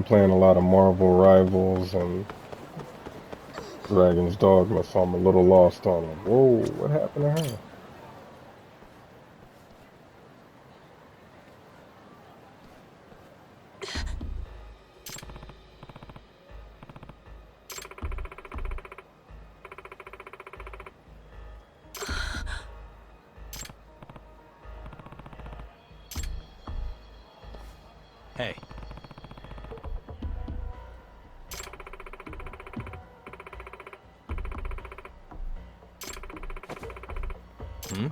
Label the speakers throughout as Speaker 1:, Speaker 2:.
Speaker 1: been playing a lot of Marvel Rivals and Dragon's Dogma, so I'm a little lost on them. Whoa, what happened to her?
Speaker 2: Hey. Hmm?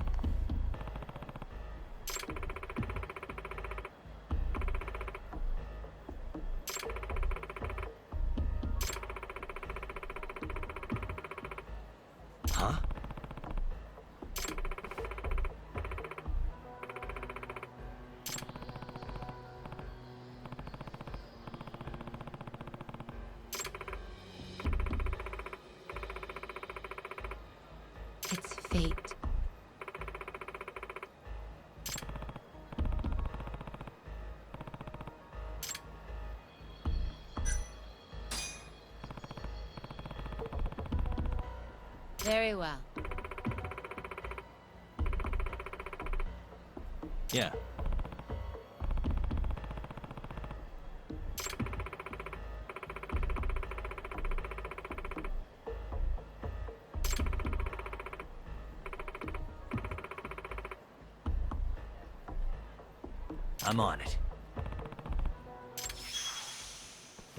Speaker 2: Huh?
Speaker 3: It's fate. Very well.
Speaker 2: Yeah. I'm on it.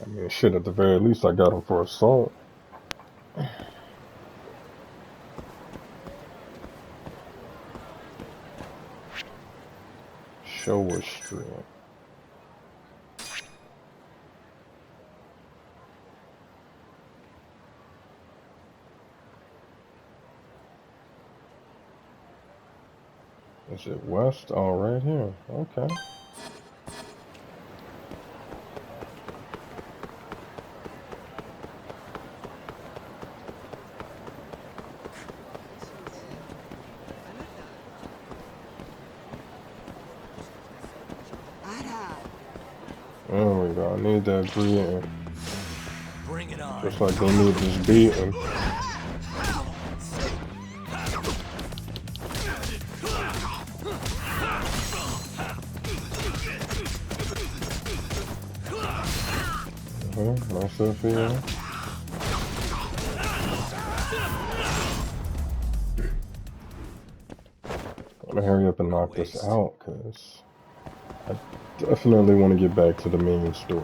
Speaker 1: I mean, shit, at the very least, I got him for assault. Show restraint. Is it west? Oh, right here. Okay. There we go. I need that breathing.
Speaker 2: Bring it on.
Speaker 1: Just like they need this beating. That's it for you. I'm gonna hurry up and knock this out, because I definitely want to get back to the main story.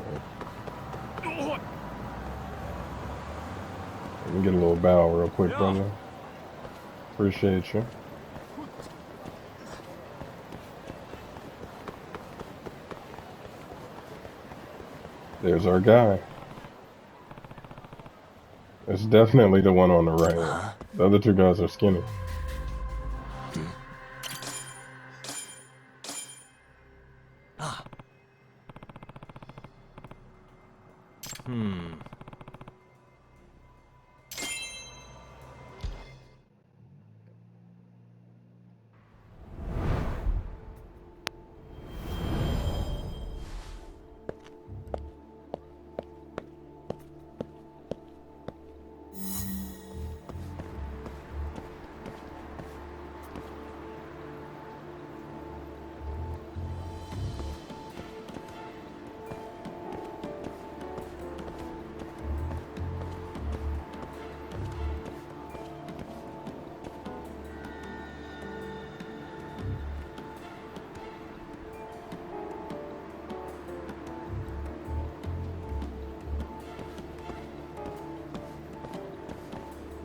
Speaker 1: Let me get a little bow real quick, brother. Appreciate you. There's our guy. It's definitely the one on the right. The other two guys are skinny.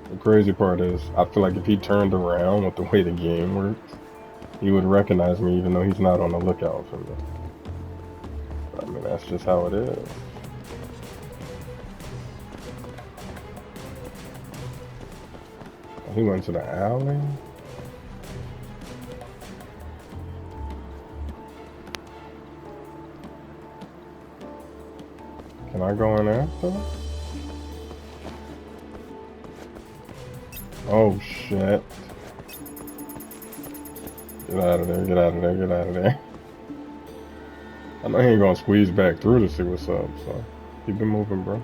Speaker 1: The crazy part is, I feel like if he turned around with the way the game works, he would recognize me even though he's not on the lookout for me. I mean, that's just how it is. He went to the alley? Can I go in after? Oh shit. Get out of there, get out of there, get out of there. I know he ain't gonna squeeze back through to see what's up, so. Keep it moving, bro.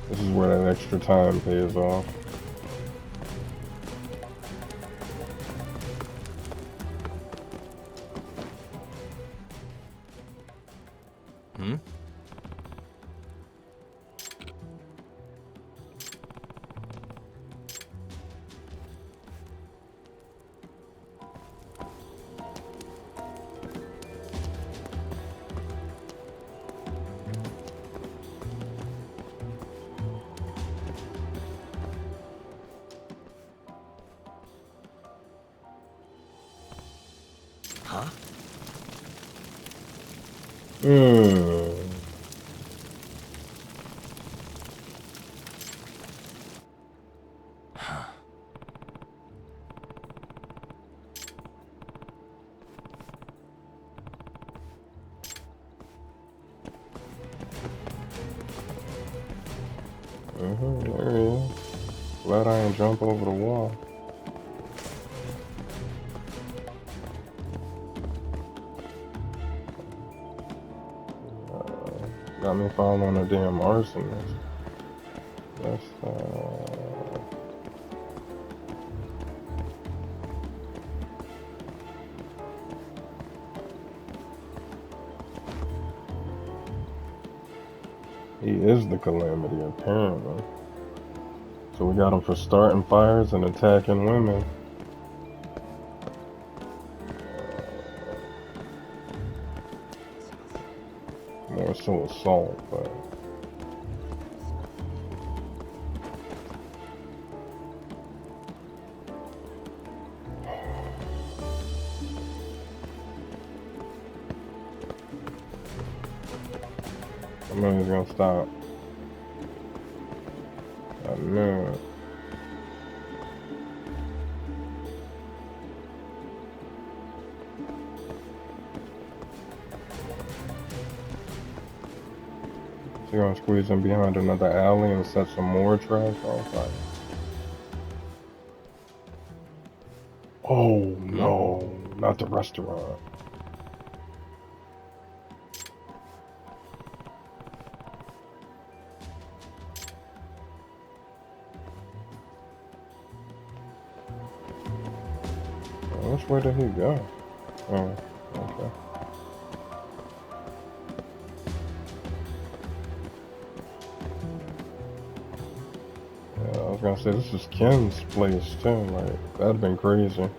Speaker 1: This is where that extra time pays off.
Speaker 2: Hmm? Huh?
Speaker 1: There he is. Glad I ain't jump over the wall. Got me following a damn arsonist. That's, he is the calamity, apparently. So we got him for starting fires and attacking women. More so assault, but... I knew he was gonna stop. I knew it. So you're gonna squeeze in behind another alley and set some more trash on fire. Oh no, not the restaurant. Which way did he go? Oh, okay. Yeah, I was gonna say, this is Ken's place too, like, that'd been crazy.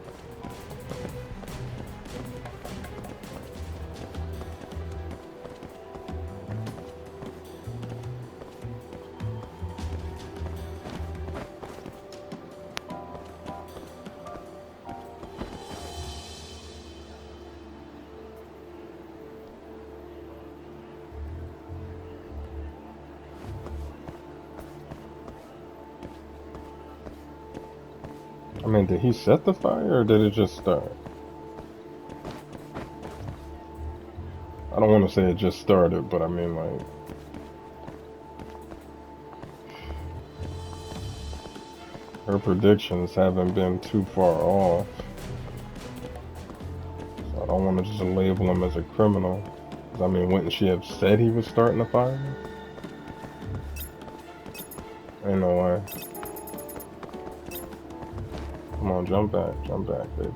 Speaker 1: I mean, did he set the fire or did it just start? I don't want to say it just started, but I mean, like... her predictions haven't been too far off. So I don't want to just label him as a criminal. 'Cause I mean, wouldn't she have said he was starting a fire? Ain't no way. Come on, jump back, baby.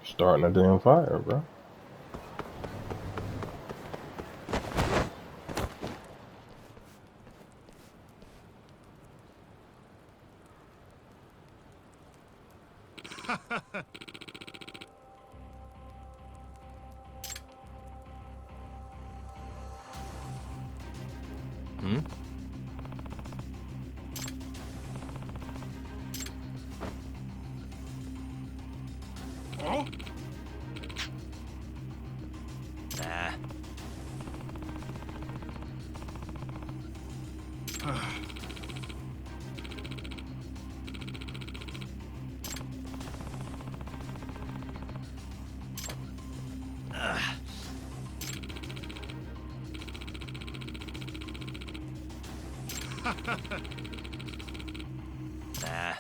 Speaker 1: Starting a damn fire, bro.
Speaker 2: Hmm?
Speaker 4: Oh?
Speaker 2: Nah. Nah.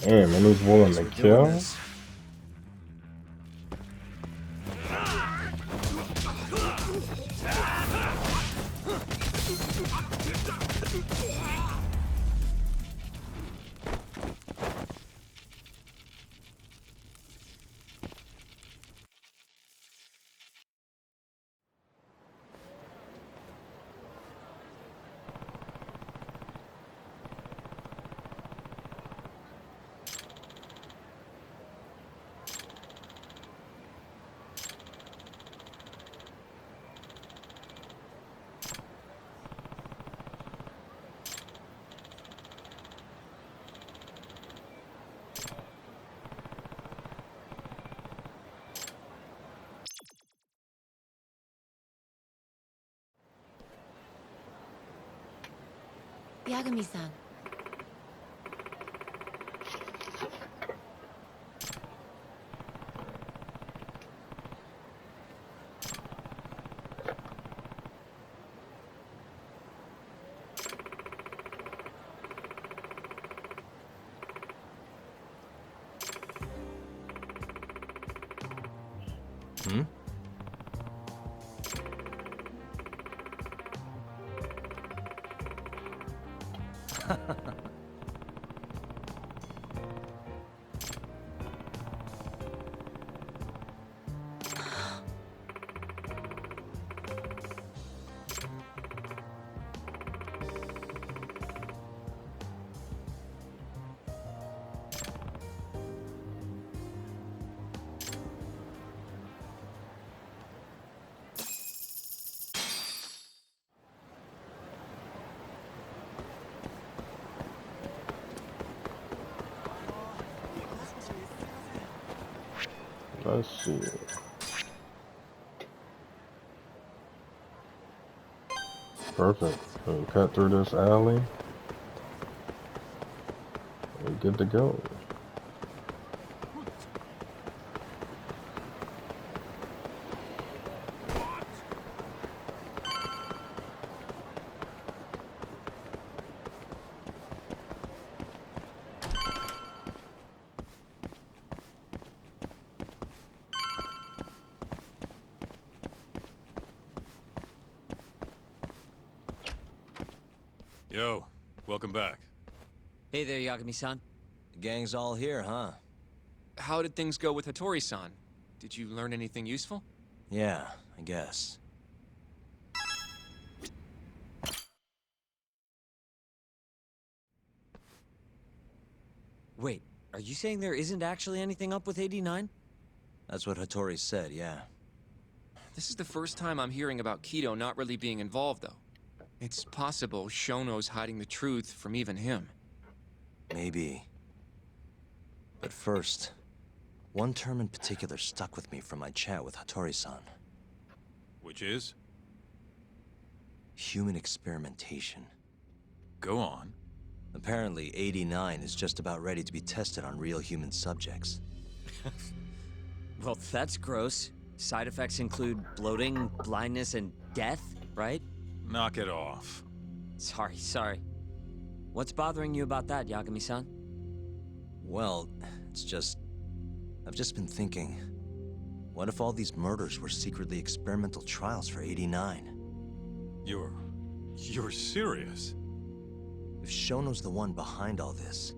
Speaker 1: Damn, and he's willing to
Speaker 2: Guess we're doing
Speaker 1: kill?
Speaker 2: this.
Speaker 3: Yagami-san.
Speaker 2: Hmm?
Speaker 1: Let's see. Perfect. And cut through this alley. We're good to go.
Speaker 4: Yo, welcome back.
Speaker 5: Hey there, Yagami-san.
Speaker 2: The gang's all here, huh?
Speaker 5: How did things go with Hattori-san? Did you learn anything useful?
Speaker 2: Yeah, I guess.
Speaker 5: Wait, are you saying there isn't actually anything up with 89?
Speaker 2: That's what Hattori said, yeah.
Speaker 5: This is the first time I'm hearing about Kido not really being involved, though. It's possible Shono's hiding the truth from even him.
Speaker 2: Maybe. But first, one term in particular stuck with me from my chat with Hattori-san.
Speaker 4: Which is?
Speaker 2: Human experimentation.
Speaker 4: Go on.
Speaker 2: Apparently, 89 is just about ready to be tested on real human subjects.
Speaker 5: Well, that's gross. Side effects include bloating, blindness, and death, right?
Speaker 4: Knock it off.
Speaker 5: Sorry. What's bothering you about that, Yagami-san?
Speaker 2: Well, it's just... I've just been thinking... What if all these murders were secretly experimental trials for 89?
Speaker 4: You're serious?
Speaker 2: If Shono's the one behind all this...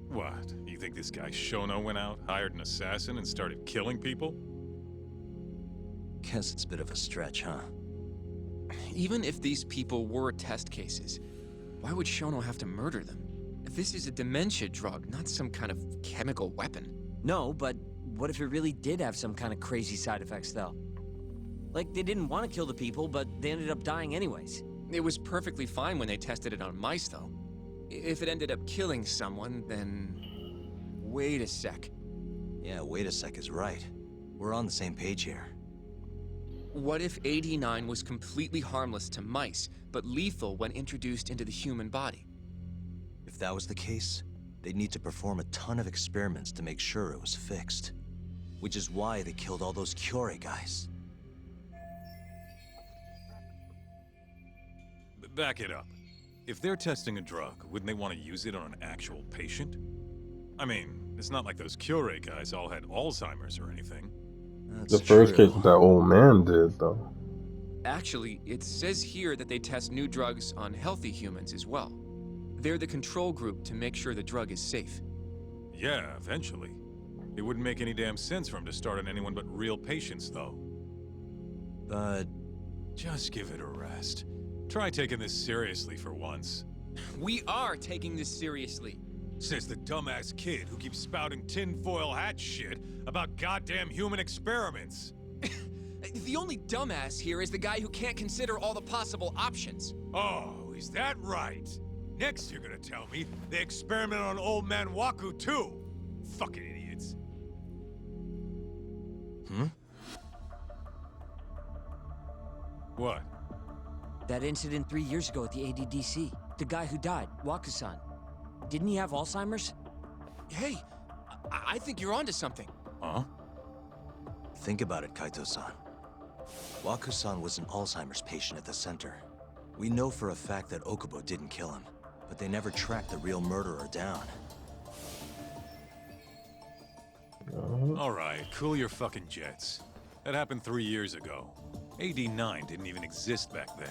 Speaker 4: What? You think this guy Shono went out, hired an assassin, and started killing people?
Speaker 2: guess it's a bit of a stretch, huh?
Speaker 5: Even if these people were test cases, why would Shono have to murder them? This is a dementia drug, not some kind of chemical weapon.
Speaker 6: No, but what if it really did have some kind of crazy side effects, though? Like, they didn't want to kill the people, but they ended up dying anyways.
Speaker 5: It was perfectly fine when they tested it on mice, though. If it ended up killing someone, then... Wait a sec.
Speaker 2: Yeah, wait a sec is right. We're on the same page here.
Speaker 5: What if AD9 was completely harmless to mice, but lethal when introduced into the human body?
Speaker 2: If that was the case, they'd need to perform a ton of experiments to make sure it was fixed. Which is why they killed all those Kyorei guys.
Speaker 4: Back it up. If they're testing a drug, wouldn't they want to use it on an actual patient? I mean, it's not like those Kyorei guys all had Alzheimer's or anything.
Speaker 2: That's
Speaker 1: The first
Speaker 2: true.
Speaker 1: case that old man did, though.
Speaker 5: Actually, it says here that they test new drugs on healthy humans as well. They're the control group to make sure the drug is safe.
Speaker 4: Yeah, eventually. It wouldn't make any damn sense for him to start on anyone but real patients, though.
Speaker 2: But
Speaker 4: Just give it a rest. Try taking this seriously for once.
Speaker 5: We are taking this seriously.
Speaker 4: Says the dumbass kid who keeps spouting tinfoil hat shit about goddamn human experiments.
Speaker 5: The only dumbass here is the guy who can't consider all the possible options.
Speaker 4: Oh, is that right? Next you're gonna tell me they experiment on old man Waku too. Fucking idiots. What?
Speaker 6: That incident 3 years ago at the ADDC. The guy who died, Wakusan. Didn't he have Alzheimer's?
Speaker 5: Hey, I think you're onto something.
Speaker 4: Huh?
Speaker 2: think about it, Kaito-san. Waku-san was an Alzheimer's patient at the center. We know for a fact that Okubo didn't kill him, but they never tracked the real murderer down.
Speaker 4: Alright, cool your fucking jets. That happened 3 years ago. AD9 didn't even exist back then.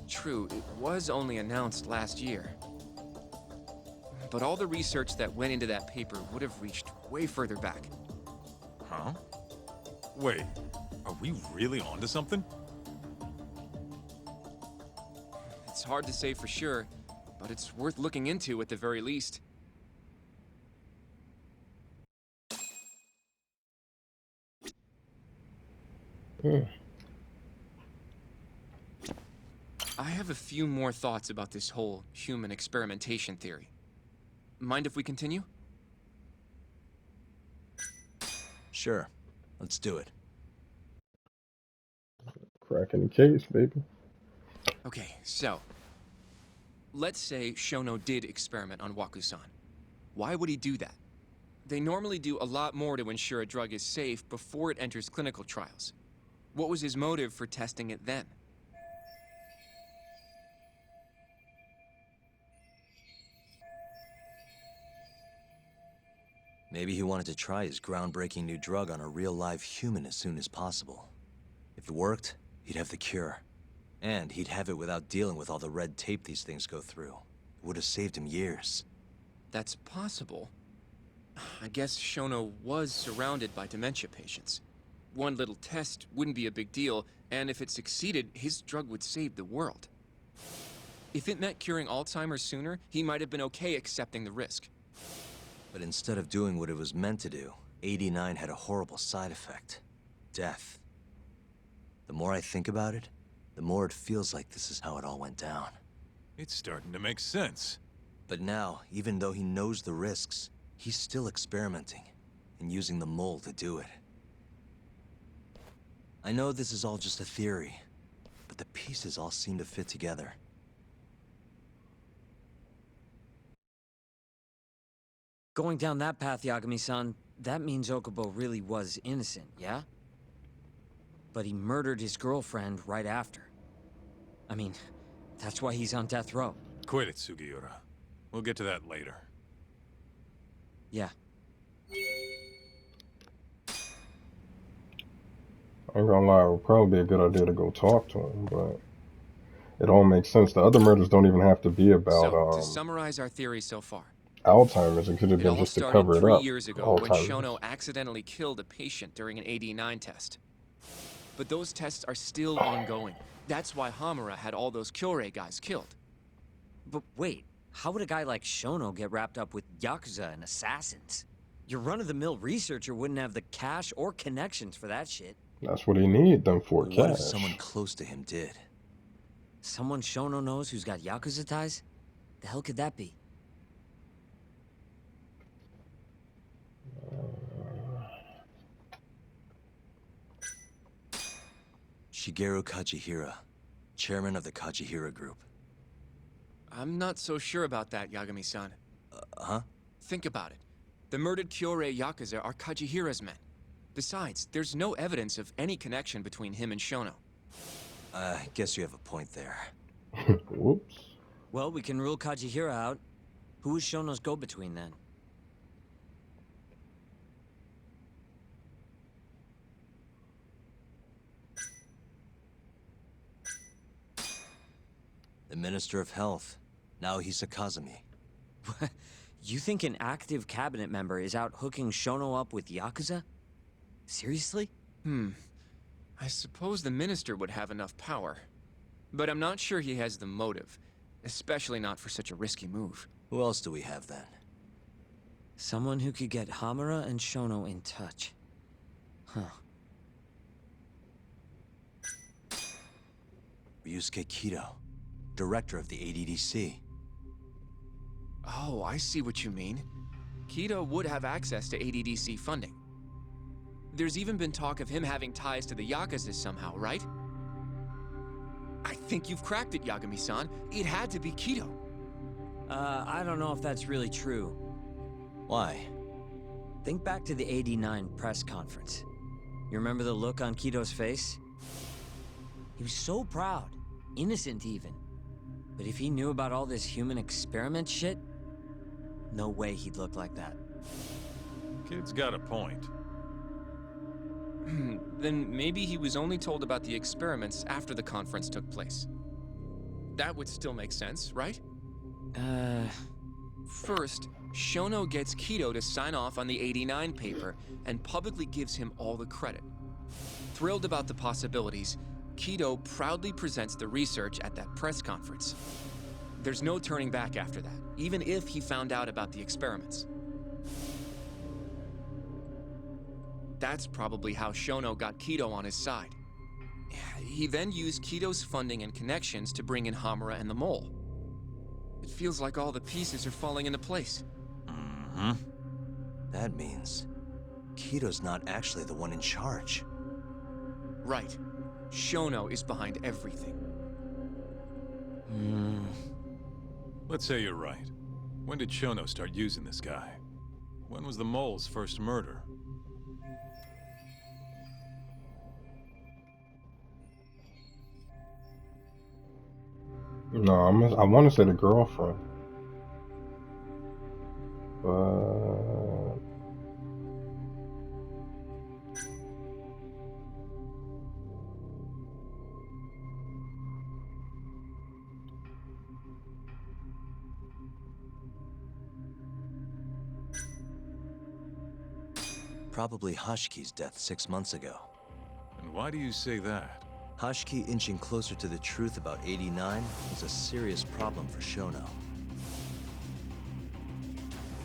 Speaker 5: True, it was only announced last year. But all the research that went into that paper would have reached way further back.
Speaker 4: Huh? Wait, are we really onto something?
Speaker 5: It's hard to say for sure, but it's worth looking into at the very least. I have a few more thoughts about this whole human experimentation theory. Mind if we continue?
Speaker 2: Sure, let's do it.
Speaker 1: Cracking the case, baby.
Speaker 5: Okay, so... let's say Shono did experiment on Waku-san. Why would he do that? They normally do a lot more to ensure a drug is safe before it enters clinical trials. What was his motive for testing it then?
Speaker 2: Maybe he wanted to try his groundbreaking new drug on a real live human as soon as possible. If it worked, he'd have the cure. And he'd have it without dealing with all the red tape these things go through. It would have saved him years.
Speaker 5: That's possible. I guess Shono was surrounded by dementia patients. One little test wouldn't be a big deal, and if it succeeded, his drug would save the world. If it meant curing Alzheimer's sooner, he might have been okay accepting the risk.
Speaker 2: But instead of doing what it was meant to do, 89 had a horrible side effect. Death. The more I think about it, the more it feels like this is how it all went down.
Speaker 4: It's starting to make sense.
Speaker 2: But now, even though he knows the risks, he's still experimenting and using the mole to do it. I know this is all just a theory, but the pieces all seem to fit together.
Speaker 6: Going down that path, Yagami-san, that means Okubo really was innocent, yeah? But he murdered his girlfriend right after. I mean, that's why he's on death row.
Speaker 4: Quit it, Sugiura. We'll get to that later.
Speaker 6: Yeah.
Speaker 1: I ain't gonna lie, it would probably be a good idea to go talk to him, but it all makes sense. The other murders don't even have to be about
Speaker 5: So, to summarize our theory so far,
Speaker 1: Alzheimer's. It could have
Speaker 5: it
Speaker 1: been
Speaker 5: all
Speaker 1: just to
Speaker 5: started
Speaker 1: cover it
Speaker 5: 3
Speaker 1: up.
Speaker 5: years ago when
Speaker 1: Alzheimer's.
Speaker 5: Shono accidentally killed a patient during an AD9 test. but those tests are still ongoing. That's why Hamura had all those Kyorei guys killed.
Speaker 6: But wait, how would a guy like Shono get wrapped up with Yakuza and assassins? Your run-of-the-mill researcher wouldn't have the cash or connections for that shit.
Speaker 1: That's what he need them for,
Speaker 2: But
Speaker 1: cash.
Speaker 2: what if someone close to him did?
Speaker 6: Someone Shono knows who's got Yakuza ties? The hell could that be?
Speaker 2: Shigeru Kajihira, chairman of the Kajihira Group.
Speaker 5: I'm not so sure about that, Yagami-san.
Speaker 2: Huh?
Speaker 5: Think about it. The murdered Kyorei Yakuza are Kajihira's men. Besides, there's no evidence of any connection between him and Shono.
Speaker 2: I guess you have a point there.
Speaker 1: Whoops.
Speaker 6: Well, we can rule Kajihira out. Who is Shono's go-between then?
Speaker 2: The Minister of Health, Naohisa Kazumi.
Speaker 6: You think an active cabinet member is out hooking Shono up with Yakuza? Seriously?
Speaker 5: I suppose the minister would have enough power. But I'm not sure he has the motive. Especially not for such a risky move.
Speaker 2: Who else do we have then?
Speaker 6: Someone who could get Hamura and Shono in touch. Huh.
Speaker 2: Ryusuke Kido, director of the ADDC.
Speaker 5: Oh, I see what you mean. Kido would have access to ADDC funding. There's even been talk of him having ties to the Yakuza somehow, right? I think you've cracked it, Yagami-san. It had to be Kido.
Speaker 6: I don't know if that's really true.
Speaker 2: Why?
Speaker 6: Think back to the '89 press conference. You remember the look on Kido's face? He was so proud, innocent even. But if he knew about all this human experiment shit, no way he'd look like that.
Speaker 4: Kid's got a point.
Speaker 5: Then maybe he was only told about the experiments after the conference took place. That would still make sense, right? First, Shono gets Kido to sign off on the '89 paper and publicly gives him all the credit. Thrilled about the possibilities, Kido proudly presents the research at that press conference. There's no turning back after that, even if he found out about the experiments. That's probably how Shono got Kido on his side. He then used Kido's funding and connections to bring in Hamura and the Mole. It feels like all the pieces are falling into place.
Speaker 2: That means Kido's not actually the one in charge.
Speaker 5: Right. Shono is behind everything.
Speaker 4: Let's say you're right. When did Shono start using this guy? When was the Mole's first murder?
Speaker 1: No, I want to say the girlfriend. But
Speaker 2: Probably Hashki's death 6 months ago.
Speaker 4: And why do you say that?
Speaker 2: Hashki inching closer to the truth about '89 was a serious problem for Shono.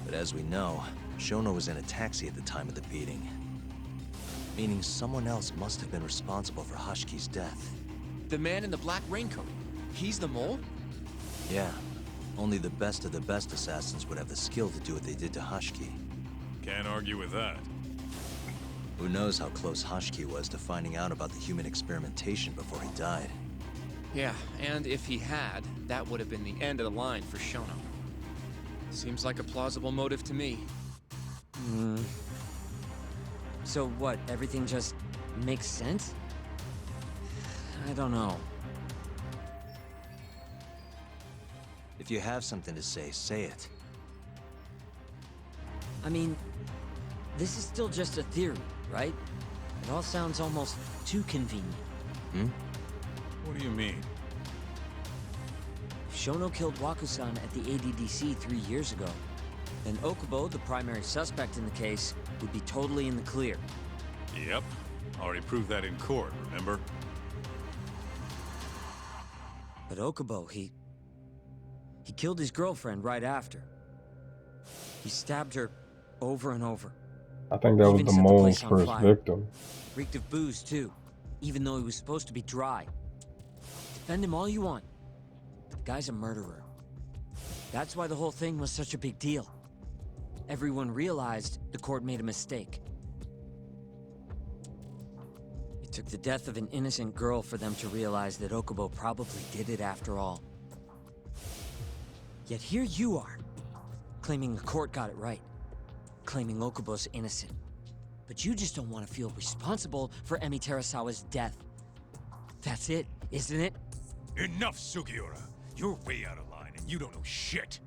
Speaker 2: But as we know, Shono was in a taxi at the time of the beating. Meaning someone else must have been responsible for Hashki's death.
Speaker 5: The man in the black raincoat. He's the Mole?
Speaker 2: Yeah, only the best of the best assassins would have the skill to do what they did to Hashki.
Speaker 4: Can't argue with that.
Speaker 2: Who knows how close Hashki was to finding out about the human experimentation before he died.
Speaker 5: Yeah, and if he had, that would have been the end of the line for Shono. Seems like a plausible motive to me.
Speaker 6: So what, everything just makes sense? I don't know.
Speaker 2: If you have something to say it.
Speaker 6: I mean, this is still just a theory, right? It all sounds almost too convenient.
Speaker 4: What do you mean?
Speaker 6: If Shono killed Wakusan at the ADDC 3 years ago, then Okubo, the primary suspect in the case, would be totally in the clear.
Speaker 4: Yep. Already proved that in court, remember?
Speaker 6: But Okubo, he killed his girlfriend right after. He stabbed her over and over.
Speaker 1: I think that was
Speaker 6: Even
Speaker 1: the
Speaker 6: set the
Speaker 1: mole's
Speaker 6: place on
Speaker 1: first
Speaker 6: fire.
Speaker 1: victim.
Speaker 6: Reeked of booze, too. Even though he was supposed to be dry. Defend him all you want. The guy's a murderer. That's why the whole thing was such a big deal. Everyone realized the court made a mistake. It took the death of an innocent girl for them to realize that Okubo probably did it after all. Yet here you are, claiming the court got it right. Claiming Okubo's innocent. But you just don't want to feel responsible for Emi Terasawa's death. That's it, isn't it?
Speaker 4: Enough, Sugiura! You're way out of line, and you don't know shit!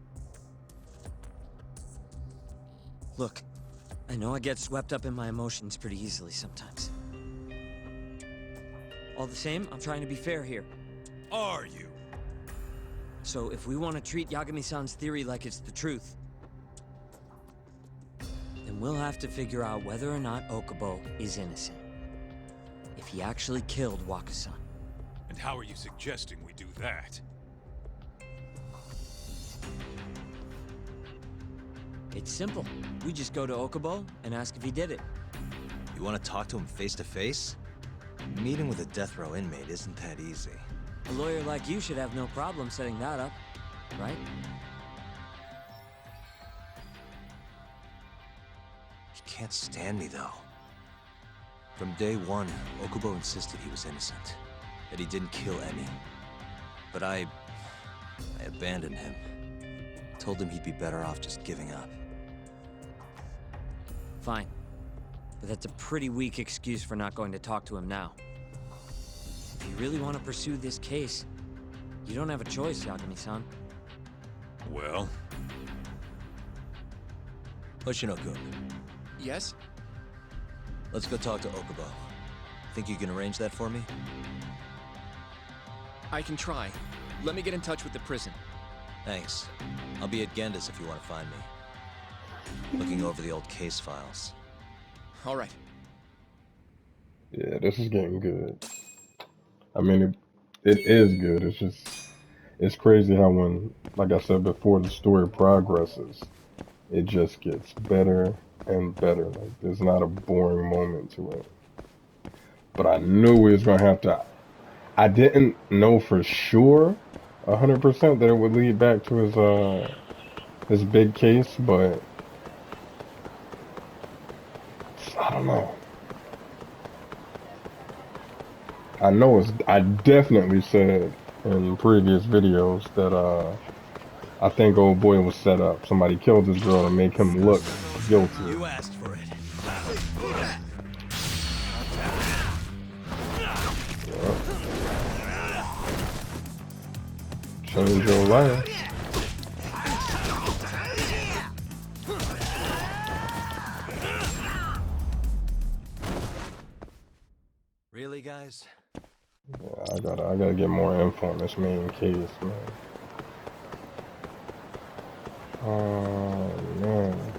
Speaker 6: Look, I know I get swept up in my emotions pretty easily sometimes. All the same, I'm trying to be fair here.
Speaker 4: Are you?
Speaker 6: So if we want to treat Yagami-san's theory like it's the truth, then we'll have to figure out whether or not Okubo is innocent. If he actually killed Waka-san.
Speaker 4: And how are you suggesting we do that?
Speaker 6: It's simple. We just go to Okubo and ask if he did it.
Speaker 2: You want to talk to him face to face? Meeting with a death row inmate isn't that easy.
Speaker 6: A lawyer like you should have no problem setting that up, right?
Speaker 2: He can't stand me, though. From day one, Okubo insisted he was innocent, that he didn't kill Emi. But I abandoned him. Told him he'd be better off just giving up.
Speaker 6: Fine. But that's a pretty weak excuse for not going to talk to him now. If you really want to pursue this case, you don't have a choice, Yagami-san.
Speaker 4: Well?
Speaker 2: Hoshino-kun,
Speaker 5: Yes?
Speaker 2: let's go talk to Okubo. Think you can arrange that for me?
Speaker 5: I can try. Let me get in touch with the prison.
Speaker 2: Thanks. I'll be at Genda's if you want to find me. Looking over the old case files.
Speaker 5: All right.
Speaker 1: Yeah, this is getting good. I mean, it is good. It's just, it's crazy how when, like I said before, the story progresses, it just gets better and better. Like, there's not a boring moment to it. But I knew we was gonna have to. I didn't know for sure, 100% that it would lead back to his big case, but I don't know. I know it's. I definitely said in previous videos that I think old boy was set up. Somebody killed this girl to make him look guilty.
Speaker 2: You asked for it.
Speaker 1: Change your life.
Speaker 2: Really, guys?
Speaker 1: Yeah, I gotta get more info on this main case, man. Oh man.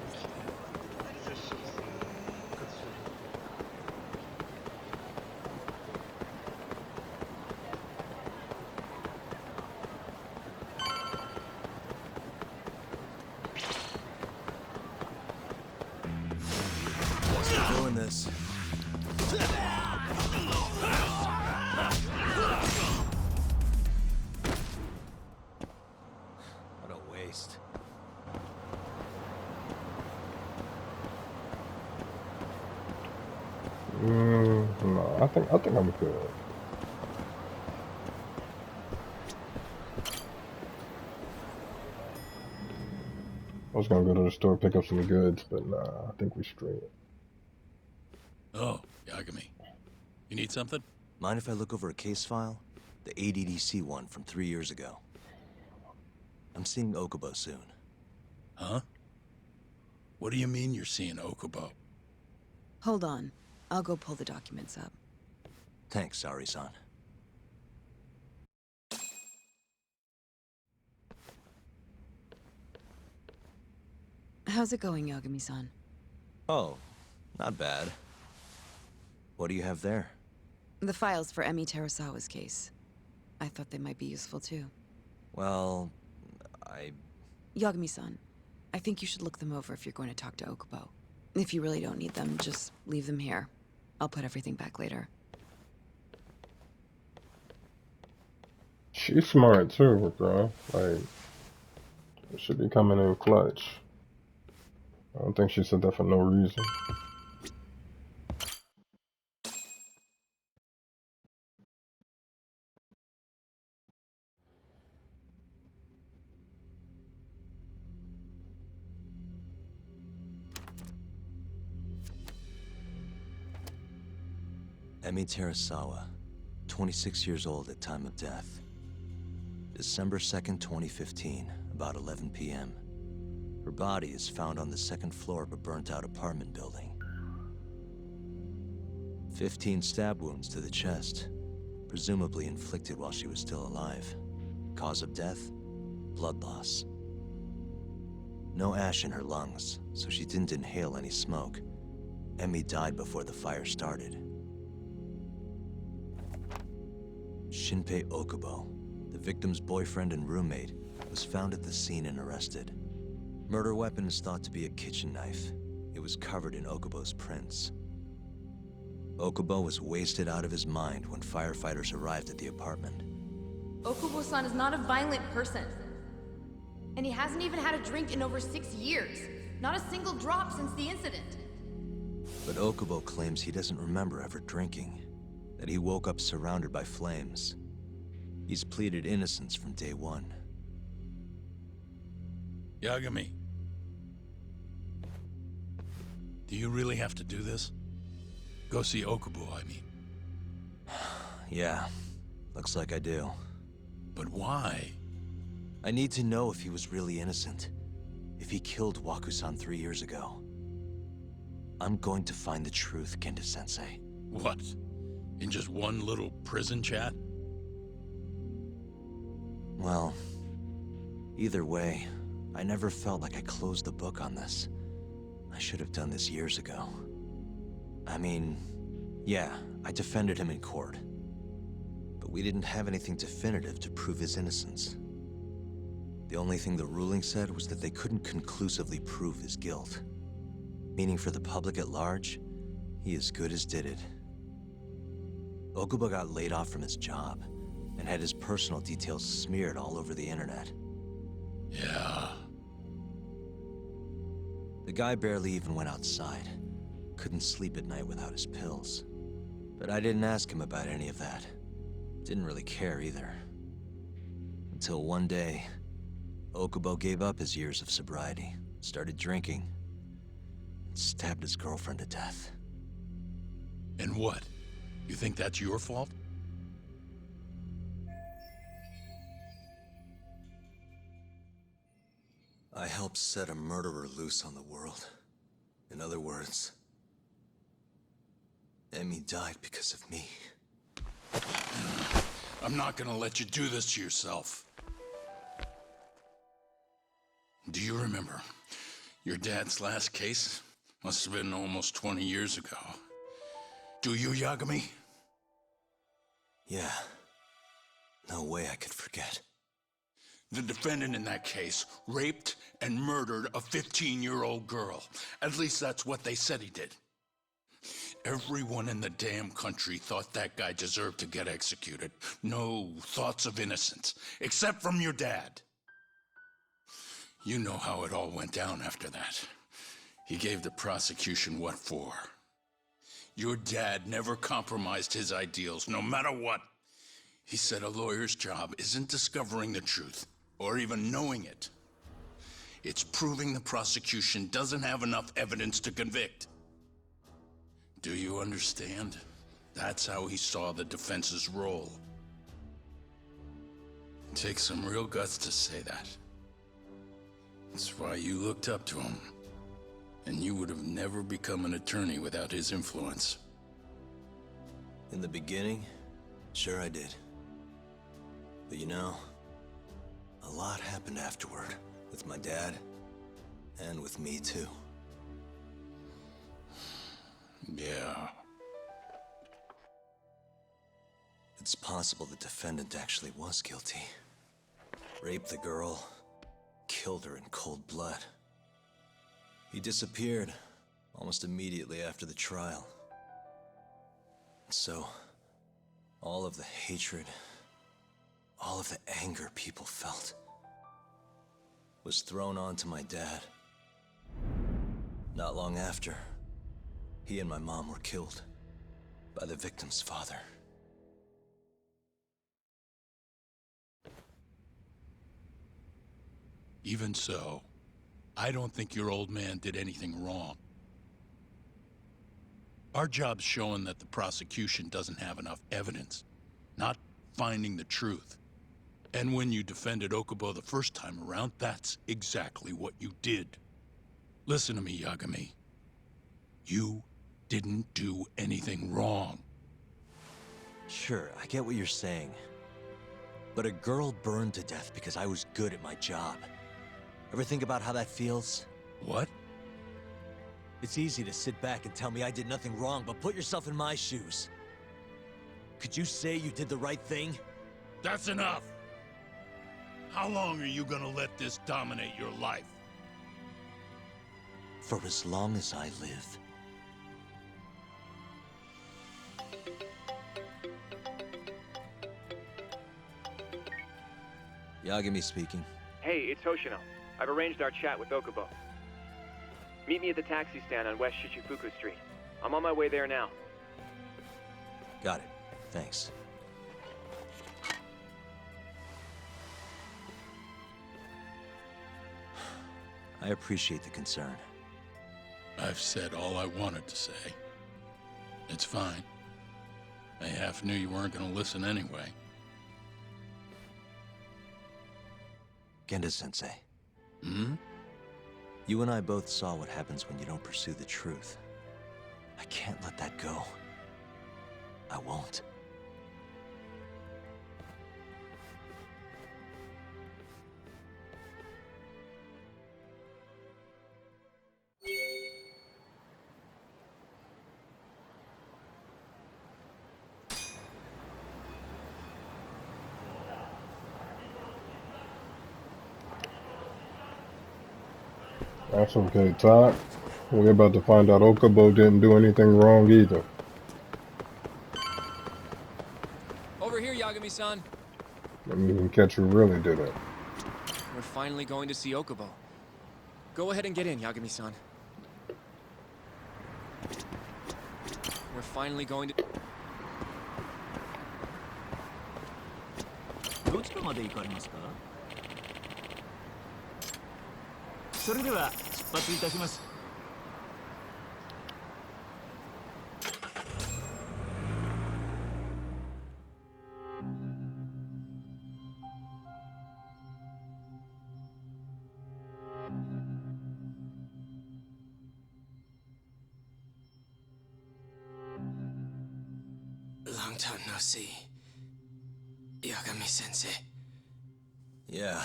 Speaker 2: Doing this. What a waste.
Speaker 1: No, I think I'm good. I was gonna go to the store pick up some goods, but nah, I think we straight.
Speaker 7: Oh, Yagami. You need something?
Speaker 2: Mind if I look over a case file? The ADDC one from 3 years ago. I'm seeing Okubo soon.
Speaker 7: Huh? What do you mean you're seeing Okubo?
Speaker 8: Hold on. I'll go pull the documents up.
Speaker 2: Thanks, Sari-san.
Speaker 8: How's it going, Yagami-san?
Speaker 2: Oh, not bad. What do you have there?
Speaker 8: The files for Emi Terasawa's case. I thought they might be useful too.
Speaker 2: Well,
Speaker 8: Yagami-san, I think you should look them over if you're going to talk to Okubo. If you really don't need them, just leave them here. I'll put everything back later.
Speaker 1: She's smart too, bro. Like, it should be coming in clutch. I don't think she said that for no reason.
Speaker 2: Emi Terasawa, 26 years old at time of death. December 2nd, 2015, about 11 p.m. Her body is found on the second floor of a burnt-out apartment building. 15 stab wounds to the chest, presumably inflicted while she was still alive. Cause of death? Blood loss. No ash in her lungs, so she didn't inhale any smoke. Emi died before the fire started. Shinpei Okubo, the victim's boyfriend and roommate, was found at the scene and arrested. Murder weapon is thought to be a kitchen knife. It was covered in Okubo's prints. Okubo was wasted out of his mind when firefighters arrived at the apartment.
Speaker 9: Okubo-san is not a violent person. And he hasn't even had a drink in over 6 years. Not a single drop since the incident.
Speaker 2: But Okubo claims he doesn't remember ever drinking, that he woke up surrounded by flames. He's pleaded innocence from day one.
Speaker 7: Yagami. Do you really have to do this? Go see Okubo, I mean.
Speaker 2: Yeah, looks like I do.
Speaker 7: But why?
Speaker 2: I need to know if he was really innocent. If he killed Waku-san 3 years ago. I'm going to find the truth, Kenta-sensei.
Speaker 7: What? In just one little prison chat?
Speaker 2: Well, either way, I never felt like I closed the book on this. I should have done this years ago. I mean, yeah, I defended him in court. But we didn't have anything definitive to prove his innocence. The only thing the ruling said was that they couldn't conclusively prove his guilt. Meaning for the public at large, he as good as did it. Okubo got laid off from his job, and had his personal details smeared all over the internet.
Speaker 7: Yeah.
Speaker 2: The guy barely even went outside. Couldn't sleep at night without his pills. But I didn't ask him about any of that. Didn't really care either. Until one day, Okubo gave up his years of sobriety, started drinking, and stabbed his girlfriend to death.
Speaker 7: And what? You think that's your fault?
Speaker 2: I helped set a murderer loose on the world. In other words, Emi died because of me.
Speaker 7: I'm not gonna let you do this to yourself. Do you remember your dad's last case? Must have been almost 20 years ago. Do you, Yagami?
Speaker 2: Yeah. No way I could forget.
Speaker 7: The defendant in that case raped and murdered a 15-year-old girl. At least that's what they said he did. Everyone in the damn country thought that guy deserved to get executed. No thoughts of innocence, except from your dad. You know how it all went down after that. He gave the prosecution what for. Your dad never compromised his ideals, no matter what. He said a lawyer's job isn't discovering the truth, or even knowing it. It's proving the prosecution doesn't have enough evidence to convict. Do you understand? That's how he saw the defense's role. It takes some real guts to say that. That's why you looked up to him. And you would have never become an attorney without his influence.
Speaker 2: In the beginning, sure I did. But you know, a lot happened afterward, with my dad, and with me too.
Speaker 7: Yeah.
Speaker 2: It's possible the defendant actually was guilty. Raped the girl, killed her in cold blood. He disappeared almost immediately after the trial. So, all of the hatred, all of the anger people felt was thrown onto my dad. Not long after, he and my mom were killed by the victim's father.
Speaker 7: Even so, I don't think your old man did anything wrong. Our job's showing that the prosecution doesn't have enough evidence, not finding the truth. And when you defended Okubo the first time around, that's exactly what you did. Listen to me, Yagami. You didn't do anything wrong.
Speaker 2: Sure, I get what you're saying. But a girl burned to death because I was good at my job. Ever think about how that feels?
Speaker 7: What?
Speaker 2: It's easy to sit back and tell me I did nothing wrong, but put yourself in my shoes. Could you say you did the right thing?
Speaker 7: That's enough! How long are you gonna let this dominate your life?
Speaker 2: For as long as I live. Yagami speaking.
Speaker 10: Hey, it's Hoshino. I've arranged our chat with Okubo. Meet me at the taxi stand on West Shichifuku Street. I'm on my way there now.
Speaker 2: Got it. Thanks. I appreciate the concern.
Speaker 7: I've said all I wanted to say. It's fine. I half knew you weren't gonna listen anyway.
Speaker 2: Genda-sensei.
Speaker 7: Hmm?
Speaker 2: You and I both saw what happens when you don't pursue the truth. I can't let that go. I won't.
Speaker 1: That's okay, Todd. We're about to find out Okubo didn't do anything wrong either.
Speaker 5: Over here, Yagami-san.
Speaker 1: Let me even catch who really did it.
Speaker 5: We're finally going to see Okubo. Go ahead and get in, Yagami-san. We're finally going to...
Speaker 11: どちらまで行かれますか？それでは出発いたします。
Speaker 12: Long time no see. Yagami-sensei.
Speaker 2: Yeah.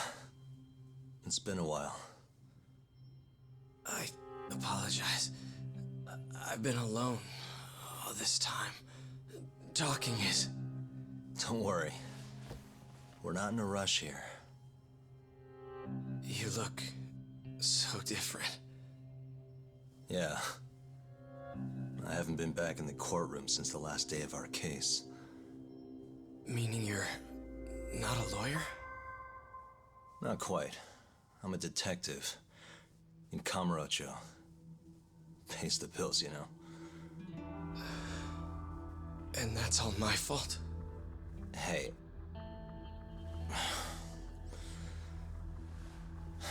Speaker 2: It's been a while.
Speaker 12: I apologize. I've been alone all this time. Talking is...
Speaker 2: Don't worry. We're not in a rush here.
Speaker 12: You look so different.
Speaker 2: Yeah. I haven't been back in the courtroom since the last day of our case.
Speaker 12: Meaning you're not a lawyer?
Speaker 2: Not quite. I'm a detective. In Kamurocho. Pays the bills, you know.
Speaker 12: And that's all my fault?
Speaker 2: Hey.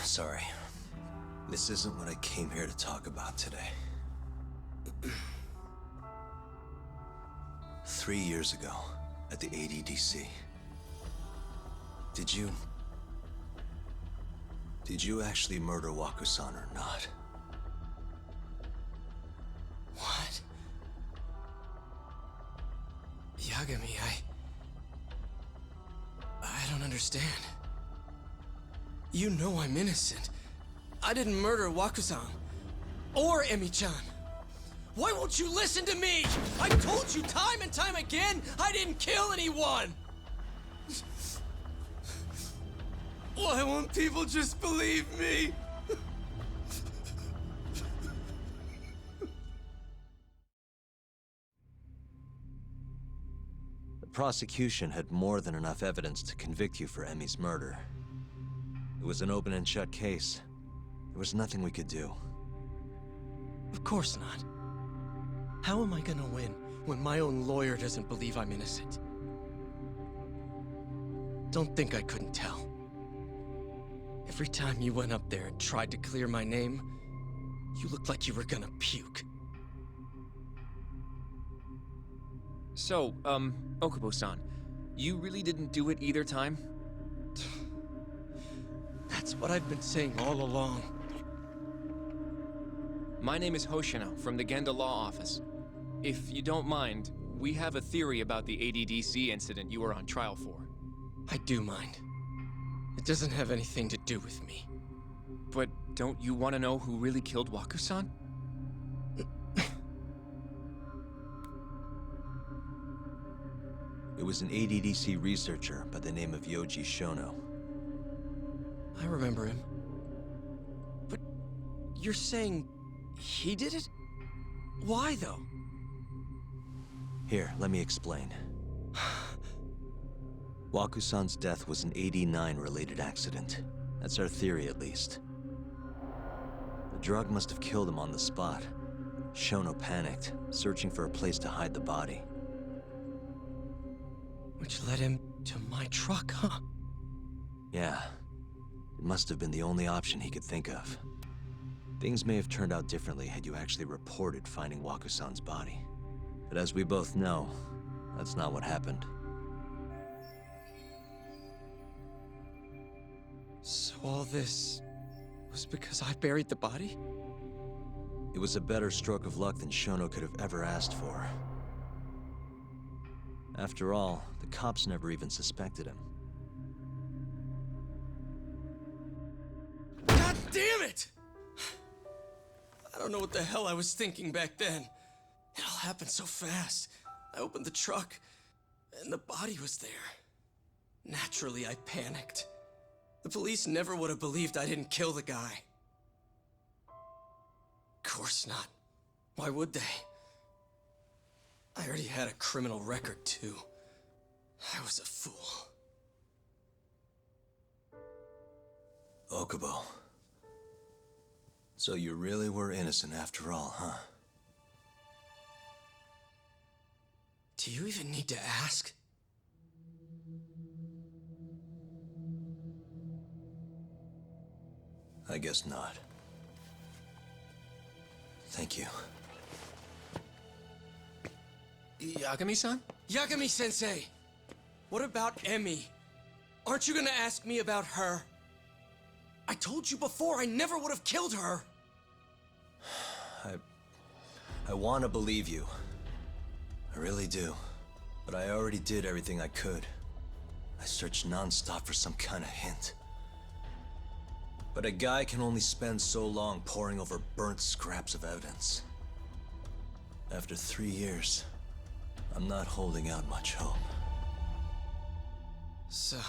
Speaker 2: Sorry. This isn't what I came here to talk about today. 3 years ago, at the ADDC. Did you actually murder Waku-san or not?
Speaker 12: What? Yagami, I don't understand. You know I'm innocent. I didn't murder Waku-san. Or Emi-chan. Why won't you listen to me? I told you time and time again I didn't kill anyone! Why won't people just believe me?
Speaker 2: The prosecution had more than enough evidence to convict you for Emmy's murder. It was an open and shut case. There was nothing we could do.
Speaker 12: Of course not. How am I gonna win when my own lawyer doesn't believe I'm innocent? Don't think I couldn't tell. Every time you went up there and tried to clear my name, you looked like you were gonna puke.
Speaker 5: So, Okubo-san, you really didn't do it either time?
Speaker 12: That's what I've been saying all along.
Speaker 5: My name is Hoshino from the Genda Law Office. If you don't mind, we have a theory about the ADDC incident you were on trial for.
Speaker 12: I do mind. It doesn't have anything to do with me.
Speaker 5: But don't you want to know who really killed Waku-san?
Speaker 2: It was an ADDC researcher by the name of Yoji Shono.
Speaker 12: I remember him. But you're saying he did it? Why, though?
Speaker 2: Here, let me explain. Waku-san's death was an 89-related accident. That's our theory, at least. The drug must have killed him on the spot. Shono panicked, searching for a place to hide the body.
Speaker 12: Which led him to my truck, huh?
Speaker 2: Yeah. It must have been the only option he could think of. Things may have turned out differently had you actually reported finding Waku-san's body. But as we both know, that's not what happened.
Speaker 12: So all this was because I buried the body?
Speaker 2: It was a better stroke of luck than Shono could have ever asked for. After all, the cops never even suspected him.
Speaker 12: God damn it! I don't know what the hell I was thinking back then. It all happened so fast. I opened the truck, and the body was there. Naturally, I panicked. The police never would have believed I didn't kill the guy. Of course not. Why would they? I already had a criminal record, too. I was a fool.
Speaker 2: Okubo. So you really were innocent after all, huh?
Speaker 12: Do you even need to ask?
Speaker 2: I guess not. Thank you.
Speaker 5: Yagami-san?
Speaker 12: Yagami-sensei! What about Emmy? Aren't you gonna ask me about her? I told you before I never would have killed her!
Speaker 2: I want to believe you. I really do. But I already did everything I could. I searched non-stop for some kind of hint. But a guy can only spend so long poring over burnt scraps of evidence. After 3 years, I'm not holding out much hope.
Speaker 12: So...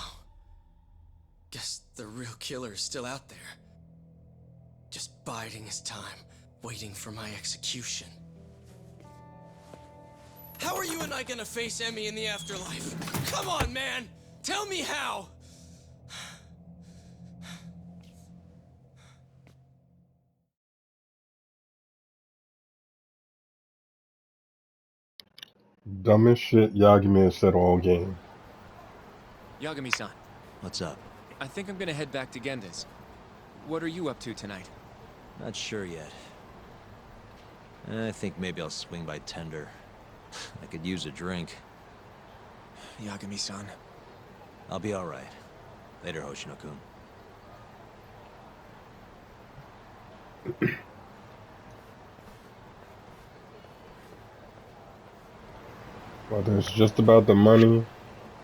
Speaker 12: guess the real killer is still out there. Just biding his time, waiting for my execution. How are you and I gonna face Emmy in the afterlife? Come on, man! Tell me how!
Speaker 1: Dumbest shit Yagami has said all game.
Speaker 5: Yagami-san,
Speaker 2: What's up?
Speaker 5: I think I'm gonna head back to Genda's. What are you up to tonight?
Speaker 2: Not sure yet. I think maybe I'll swing by Tender. I could use a drink.
Speaker 5: Yagami-san.
Speaker 2: I'll be alright. Later, Hoshino-kun.
Speaker 1: Whether it's just about the money,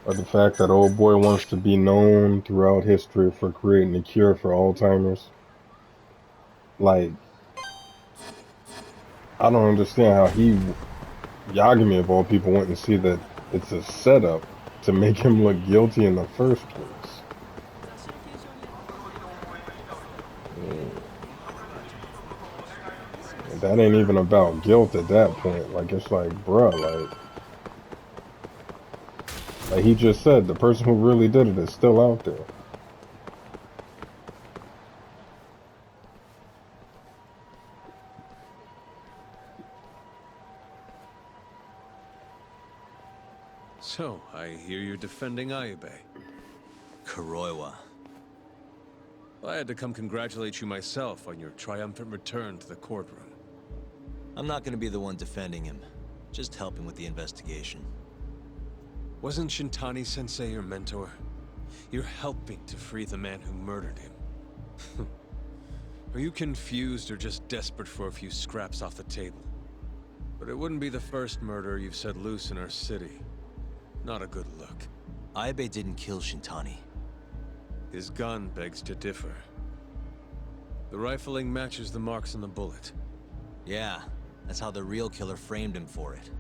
Speaker 1: or the fact that old boy wants to be known throughout history for creating a cure for Alzheimer's. Like, I don't understand how Yagami of all people, wouldn't see that it's a setup to make him look guilty in the first place. And that ain't even about guilt at that point. Like, it's like, bruh, like he just said, the person who really did it is still out there.
Speaker 13: So, I hear you're defending Ayube.
Speaker 2: Kuroiwa.
Speaker 13: I had to come congratulate you myself on your triumphant return to the courtroom.
Speaker 2: I'm not gonna be the one defending him. Just helping with the investigation.
Speaker 13: Wasn't Shintani-sensei your mentor? You're helping to free the man who murdered him. Are you confused or just desperate for a few scraps off the table? But it wouldn't be the first murder you've set loose in our city. Not a good look.
Speaker 2: Ayube didn't kill Shintani.
Speaker 13: His gun begs to differ. The rifling matches the marks on the bullet.
Speaker 2: Yeah, that's how the real killer framed him for it.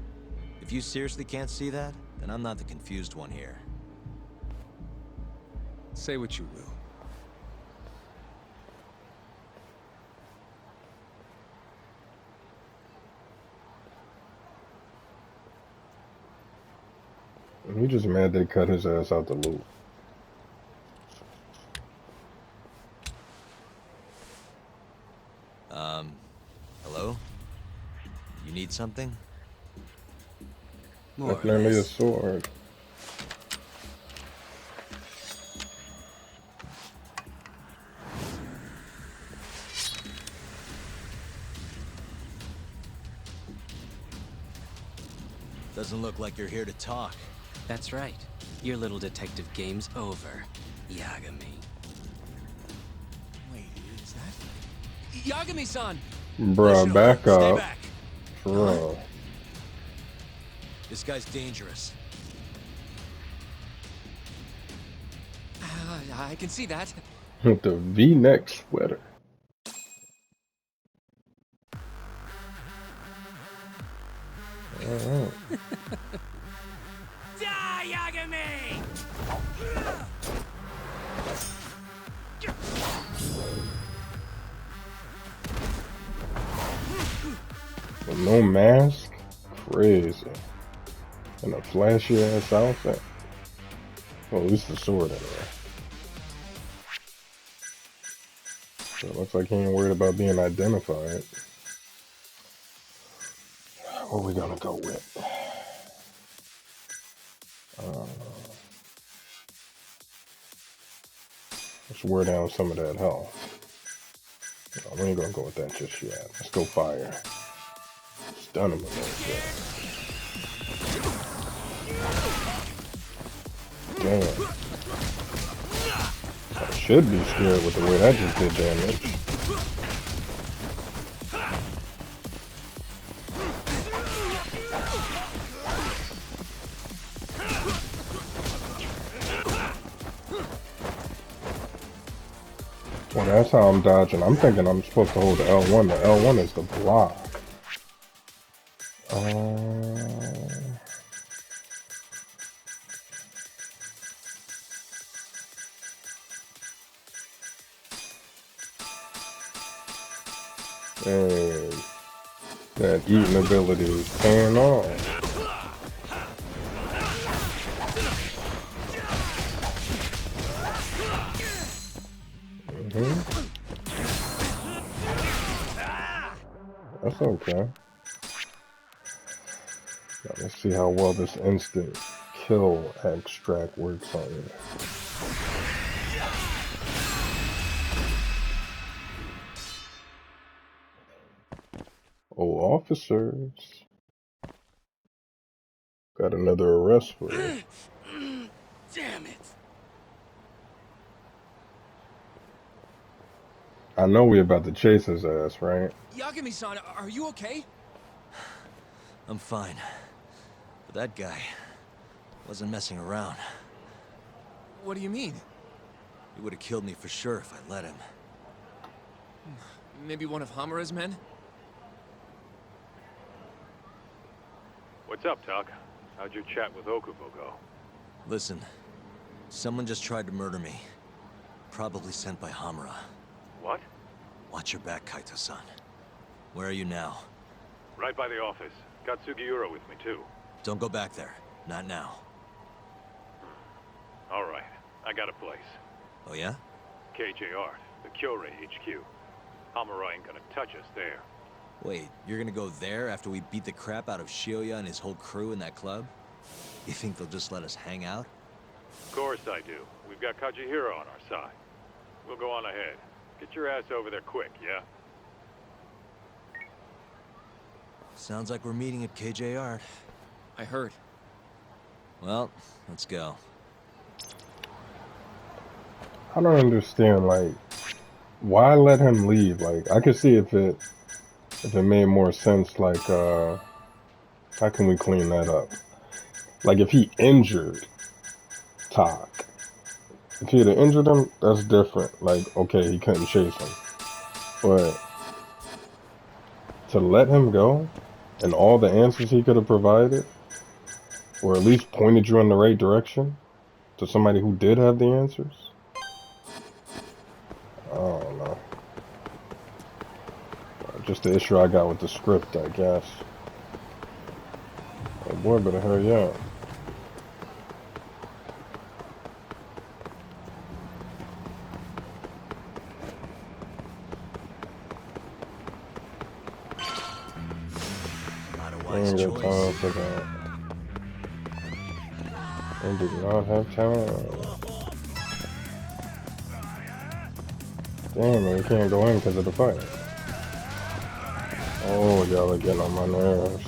Speaker 2: If you seriously can't see that, then I'm not the confused one here.
Speaker 13: Say what you will.
Speaker 1: He just mad they cut his ass out the loop.
Speaker 2: Hello? You need something?
Speaker 12: More or
Speaker 1: Definitely a
Speaker 12: less.
Speaker 1: sword.
Speaker 2: Doesn't look like you're here to talk.
Speaker 14: That's right. Your little detective game's over, Yagami.
Speaker 5: Wait, is that... Yagami-san!
Speaker 1: Bruh, back
Speaker 5: Stay
Speaker 1: up.
Speaker 5: back.
Speaker 1: For real.
Speaker 2: This guy's dangerous.
Speaker 5: I can see that.
Speaker 1: With the V-neck sweater. Alright.
Speaker 5: Die, Yagami!
Speaker 1: With no mask? Crazy. And a flashy ass outfit. Well, at least the sword anyway. So it looks like he ain't worried about being identified. What are we gonna go with? Let's wear down some of that health. No, we ain't gonna go with that just yet. Let's go fire. Stun him with that shit. Damn. I should be scared with the way that just did damage. Well, that's how I'm dodging. I'm thinking I'm supposed to hold the L1. The L1 is the block. Hey, that eating ability is paying off. That's okay. Now let's see how well this instant kill extract works on you. Oh, officers. Got another arrest for you.
Speaker 12: Damn it.
Speaker 1: I know we about to chase his ass, right?
Speaker 5: Yagami-san, are you okay?
Speaker 2: I'm fine. But that guy wasn't messing around.
Speaker 5: What do you mean?
Speaker 2: He would have killed me for sure if I let him.
Speaker 5: Maybe one of Hamura's men?
Speaker 4: What's up, Tuck? How'd your chat with Okubo go?
Speaker 2: Listen, someone just tried to murder me. Probably sent by Hamura.
Speaker 4: What?
Speaker 2: Watch your back, Kaito-san. Where are you now?
Speaker 4: Right by the office. Got Sugiura with me, too.
Speaker 2: Don't go back there. Not now.
Speaker 4: All right. I got a place.
Speaker 2: Oh yeah?
Speaker 4: KJ Art, the Kyorei HQ. Hamura ain't gonna touch us there.
Speaker 2: Wait, you're gonna go there after we beat the crap out of Shioya and his whole crew in that club? You think they'll just let us hang out?
Speaker 4: Of course I do. We've got Kajihiro on our side. We'll go on ahead. Get your ass over there quick, yeah?
Speaker 2: Sounds like we're meeting at KJ Art.
Speaker 5: I heard.
Speaker 2: Well, let's go.
Speaker 1: I don't understand, like, why let him leave? Like, I could see if it made more sense, like, how can we clean that up? Like, if he injured Tak, if he had injured him, that's different. Like, okay, he couldn't chase him. But to let him go, and all the answers he could have provided, or at least pointed you in the right direction, to somebody who did have the answers? I don't know. Just the issue I got with the script, I guess. Oh boy, better hurry up. I ain't got time for that. I do not have time. Damn, man, we can't go in because of the fight. Oh, y'all are getting on my nerves.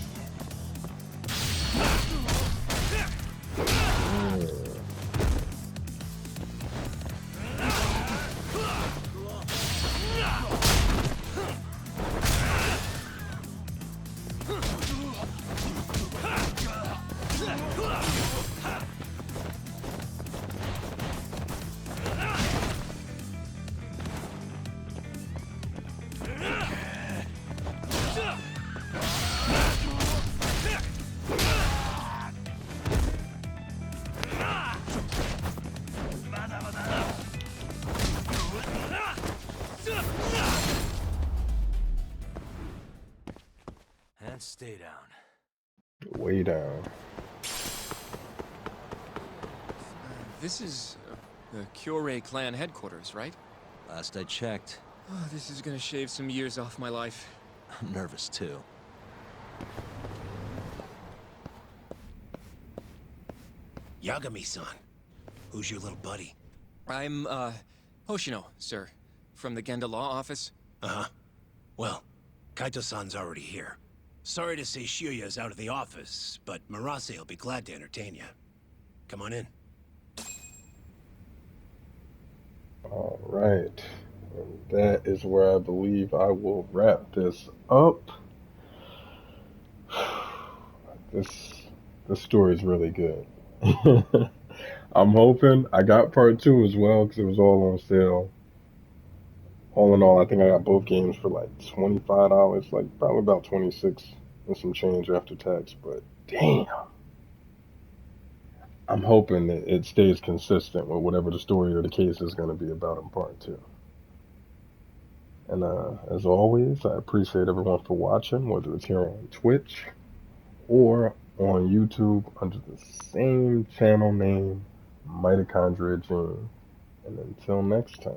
Speaker 2: And stay down.
Speaker 1: Way down.
Speaker 5: This is the Kyorei clan headquarters, right?
Speaker 2: Last I checked.
Speaker 5: Oh, this is gonna shave some years off my life.
Speaker 2: I'm nervous too.
Speaker 14: Yagami-san, who's your little buddy?
Speaker 5: I'm, Hoshino, sir. From the Genda Law Office.
Speaker 14: Uh-huh. Well, Kaito-san's already here. Sorry to say Shioya's out of the office, but Murase will be glad to entertain you. Come on in.
Speaker 1: Alright. And that is where I believe I will wrap this up. This story is really good. I'm hoping I got part 2 as well because it was all on sale. All in all, I think I got both games for like $25, like probably about 26 and some change after tax, but damn. I'm hoping that it stays consistent with whatever the story or the case is going to be about in part 2. And as always, I appreciate everyone for watching, whether it's here on Twitch or on YouTube under the same channel name, Mitochondria Gene. And until next time.